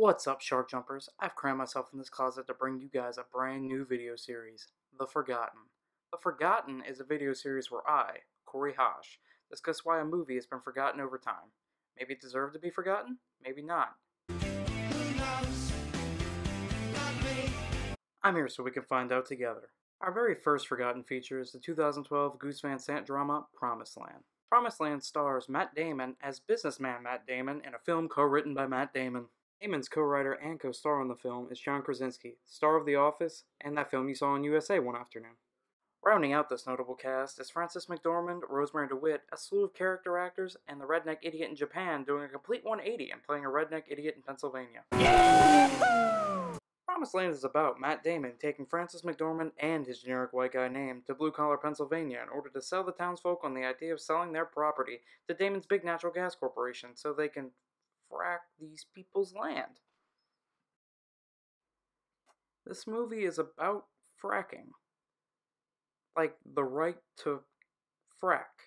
What's up, Shark Jumpers? I've crammed myself in this closet to bring you guys a brand new video series, The Forgotten. The Forgotten is a video series where I, Korey, discuss why a movie has been forgotten over time. Maybe it deserved to be forgotten, maybe not. I'm here so we can find out together. Our very first forgotten feature is the 2012 Gus Van Sant drama, Promised Land. Promised Land stars Matt Damon as businessman Matt Damon in a film co-written by Matt Damon. Damon's co-writer and co-star on the film is John Krasinski, star of The Office and that film you saw on USA one afternoon. Rounding out this notable cast is Frances McDormand, Rosemary DeWitt, a slew of character actors, and the redneck idiot in Japan doing a complete 180 and playing a redneck idiot in Pennsylvania. Promised Land is about Matt Damon taking Frances McDormand and his generic white guy name to blue-collar Pennsylvania in order to sell the townsfolk on the idea of selling their property to Damon's big natural gas corporation so they can frack these people's land. This movie is about fracking. Like the right to frack.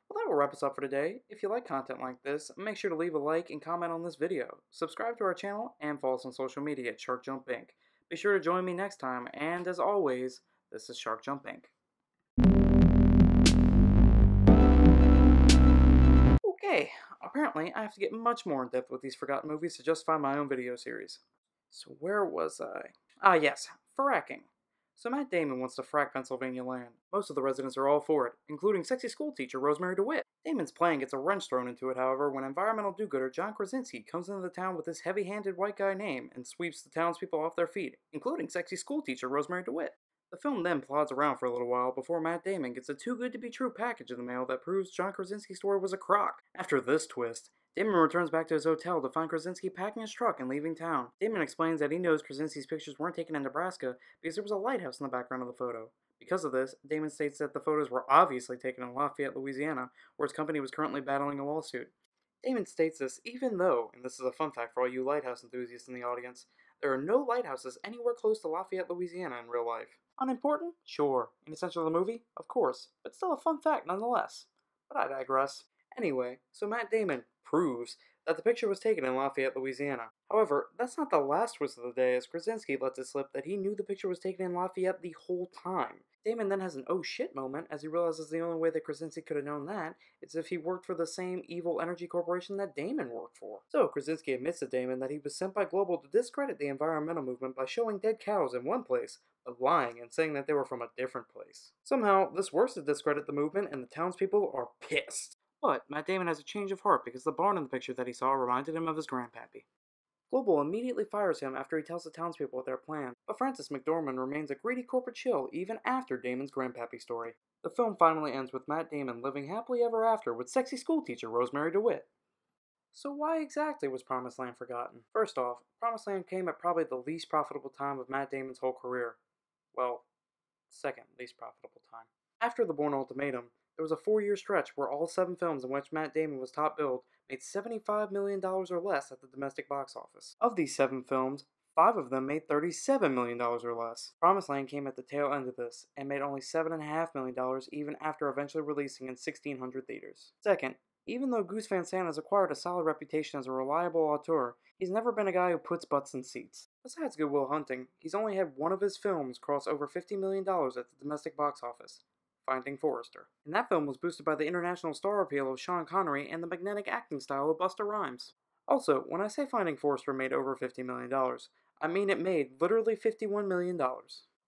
Well, that will wrap us up for today. If you like content like this, make sure to leave a like and comment on this video. Subscribe to our channel and follow us on social media at Shark Jump Inc. Be sure to join me next time, and as always, this is Shark Jump Inc. Okay, apparently I have to get much more in depth with these forgotten movies to justify my own video series. So where was I? Ah yes, fracking. So Matt Damon wants to frack Pennsylvania land. Most of the residents are all for it, including sexy schoolteacher Rosemary DeWitt. Damon's plan gets a wrench thrown into it, however, when environmental do-gooder John Krasinski comes into the town with his heavy-handed white guy name and sweeps the townspeople off their feet, including sexy schoolteacher Rosemary DeWitt. The film then plods around for a little while before Matt Damon gets a too-good-to-be-true package in the mail that proves John Krasinski's story was a crock. After this twist, Damon returns back to his hotel to find Krasinski packing his truck and leaving town. Damon explains that he knows Krasinski's pictures weren't taken in Nebraska because there was a lighthouse in the background of the photo. Because of this, Damon states that the photos were obviously taken in Lafayette, Louisiana, where his company was currently battling a lawsuit. Damon states this even though, and this is a fun fact for all you lighthouse enthusiasts in the audience, there are no lighthouses anywhere close to Lafayette, Louisiana in real life. Unimportant? Sure. In essential of the movie? Of course. But still a fun fact nonetheless. But I digress. Anyway, so Matt Damon proves that the picture was taken in Lafayette, Louisiana. However, that's not the last twist of the day, as Krasinski lets it slip that he knew the picture was taken in Lafayette the whole time. Damon then has an oh shit moment as he realizes the only way that Krasinski could have known that is if he worked for the same evil energy corporation that Damon worked for. So Krasinski admits to Damon that he was sent by Global to discredit the environmental movement by showing dead cows in one place, but lying and saying that they were from a different place. Somehow, this works to discredit the movement and the townspeople are pissed. But Matt Damon has a change of heart because the barn in the picture that he saw reminded him of his grandpappy. Global immediately fires him after he tells the townspeople their plan, but Frances McDormand remains a greedy corporate shill even after Damon's grandpappy story. The film finally ends with Matt Damon living happily ever after with sexy schoolteacher Rosemary DeWitt. So why exactly was Promised Land forgotten? First off, Promised Land came at probably the least profitable time of Matt Damon's whole career. Well, second least profitable time. After The Bourne Ultimatum, there was a 4-year stretch where all 7 films in which Matt Damon was top billed made $75 million or less at the domestic box office. Of these 7 films, 5 of them made $37 million or less. Promised Land came at the tail end of this, and made only $7.5 million even after eventually releasing in 1,600 theaters. Second, even though Gus Van Sant has acquired a solid reputation as a reliable auteur, he's never been a guy who puts butts in seats. Besides Good Will Hunting, he's only had one of his films cross over $50 million at the domestic box office. Finding Forrester. And that film was boosted by the international star appeal of Sean Connery and the magnetic acting style of Busta Rhymes. Also, when I say Finding Forrester made over $50 million, I mean it made literally $51 million.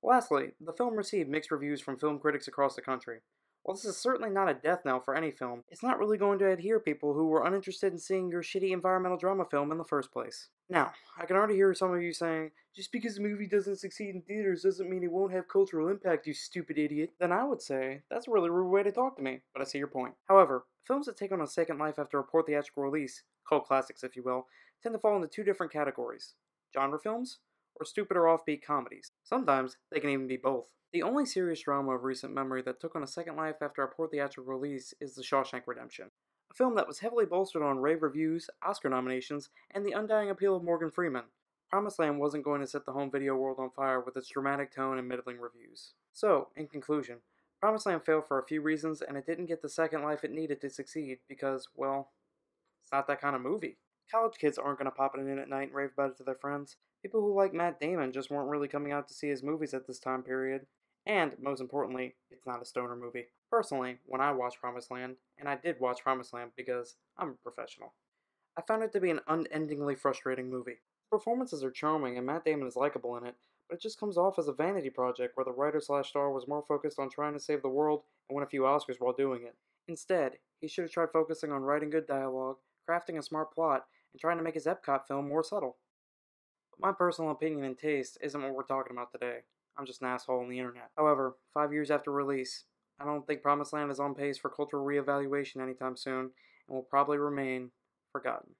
Lastly, the film received mixed reviews from film critics across the country. While this is certainly not a death knell for any film, it's not really going to adhere people who were uninterested in seeing your shitty environmental drama film in the first place. Now, I can already hear some of you saying, just because a movie doesn't succeed in theaters doesn't mean it won't have cultural impact, you stupid idiot. Then I would say, that's a really rude way to talk to me, but I see your point. However, films that take on a second life after a poor theatrical release, cult classics if you will, tend to fall into 2 different categories. Genre films, or stupid or offbeat comedies. Sometimes, they can even be both. The only serious drama of recent memory that took on a second life after a poor theatrical release is The Shawshank Redemption, a film that was heavily bolstered on rave reviews, Oscar nominations, and the undying appeal of Morgan Freeman. Promised Land wasn't going to set the home video world on fire with its dramatic tone and middling reviews. So, in conclusion, Promised Land failed for a few reasons, and it didn't get the second life it needed to succeed because, well, It's not that kind of movie. College kids aren't going to pop it in at night and rave about it to their friends. People who like Matt Damon just weren't really coming out to see his movies at this time period. And, most importantly, it's not a stoner movie. Personally, when I watched Promised Land, and I did watch Promised Land because I'm a professional, I found it to be an unendingly frustrating movie. Performances are charming and Matt Damon is likable in it, but it just comes off as a vanity project where the writer/star was more focused on trying to save the world and win a few Oscars while doing it. Instead, he should have tried focusing on writing good dialogue, crafting a smart plot, and trying to make his Epcot film more subtle. But my personal opinion and taste isn't what we're talking about today. I'm just an asshole on the internet. However, 5 years after release, I don't think Promised Land is on pace for cultural reevaluation anytime soon, and will probably remain forgotten.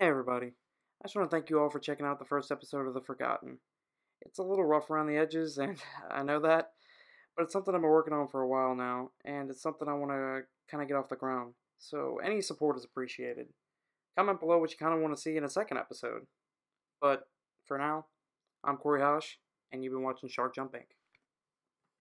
Hey everybody, I just want to thank you all for checking out the first episode of The Forgotten. It's a little rough around the edges, and I know that, but it's something I've been working on for a while now, and it's something I want to kind of get off the ground. So any support is appreciated. Comment below what you kind of want to see in a second episode. But for now, I'm Korey, and you've been watching Shark Jump Inc.